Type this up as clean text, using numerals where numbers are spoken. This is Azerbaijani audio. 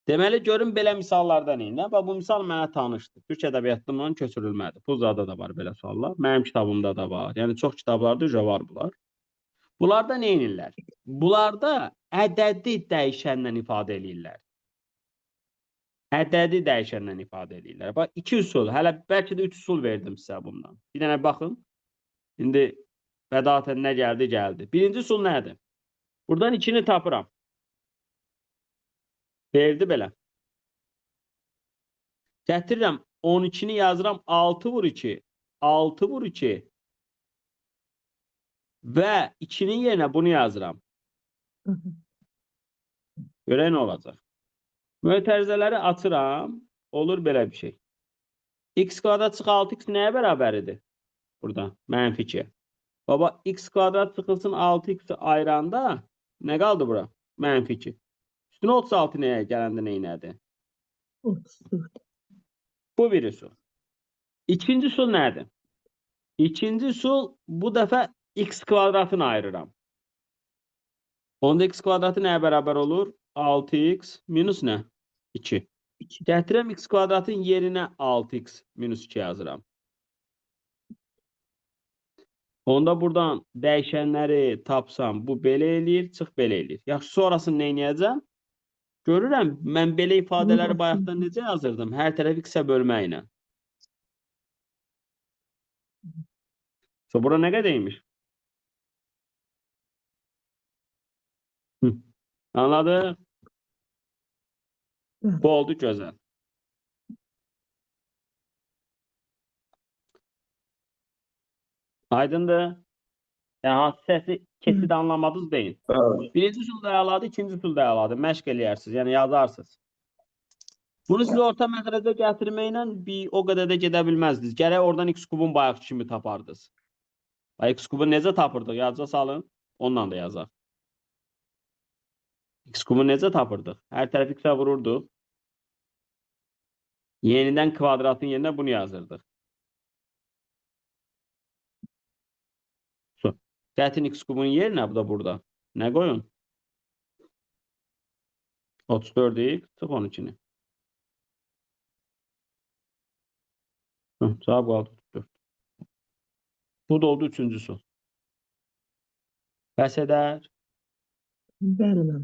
Deməli, görün belə misallardan eyni. Bu misal mənə tanışdır. Türk ədəbiyyatından köçürülmədi. Puzada da var belə suallar. Mənim kitabımda da var. Yəni, çox kitablarda var bunlar. Bunlarda nə edirlər? Bunlarda ədədi dəyişənlə ifadə edirlər. Ədədi dəyişənlə ifadə edirlər. Bax, 2 üsul. Hələ bəlkə də 3 üsul verdim sizə bundan. Bir dənə baxın. İndi bədahətən nə gəldi, gəldi. Birinci üsul nədir? Buradan 2-ni tapıram. Verdi belə. Gətirirəm 12-ni yazıram 6 vur 2. 6 vur 2. Və 2-nin yerinə bunu yazıram. Görək nə olacaq. Mötərizələri açıram. Olur belə bir şey. X kvadrat çıx 6x nəyə bərabəridir? Burada mənfi 2. Baba x kvadrat çıxılsın 6x ayıranda nə qaldı bura? Mənfi 2. Üstünə 36 nəyə gələndə neynədir? 34. Bu bir üsul. İkinci üsul nədir? İkinci üsul bu dəfə x kvadratını ayırıram. Onda x kvadratı nəyə bərabər olur? 6x minus nə? 2. Gətirəm x kvadratın yerinə 6x minus 2 yazıram. Onda buradan dəyişənləri tapsam bu belə eləyir, çıx belə eləyir. Yaxşı, sonrasını neynəyəcəm? Görürəm, mən belə ifadələri bayaqdan necə yazırdım? Hər tərəf x-ə bölməklə. Bura nə qədəymiş? Anladın? Bu oldu gözəl. Aydındır? Yəni, səsi kesid anlamadınız deyin. Birinci üsul da əladır, ikinci üsul da əladır. Məşq eləyərsiniz, yəni yazarsınız. Bunu siz orta məxrəcə gətirməklə o qədər də gedə bilməzdiniz. Gərək oradan x kubun bayaq kimi tapardınız. X kubu necə tapırdıq? Yazıca salın. Onunla da yazaq. X kubu necə tapırdıq? Hər tərəf x-ə vururduq. Yenidən kvadratın yerinə bunu yazırdıq. Gətirin x kubun yerinə, bu da burada. Nə qoyun? 34x, çıx 12-ni. Cavab qaldı 34. Bu da oldu üçüncüsü. Bəs edər? Bəli,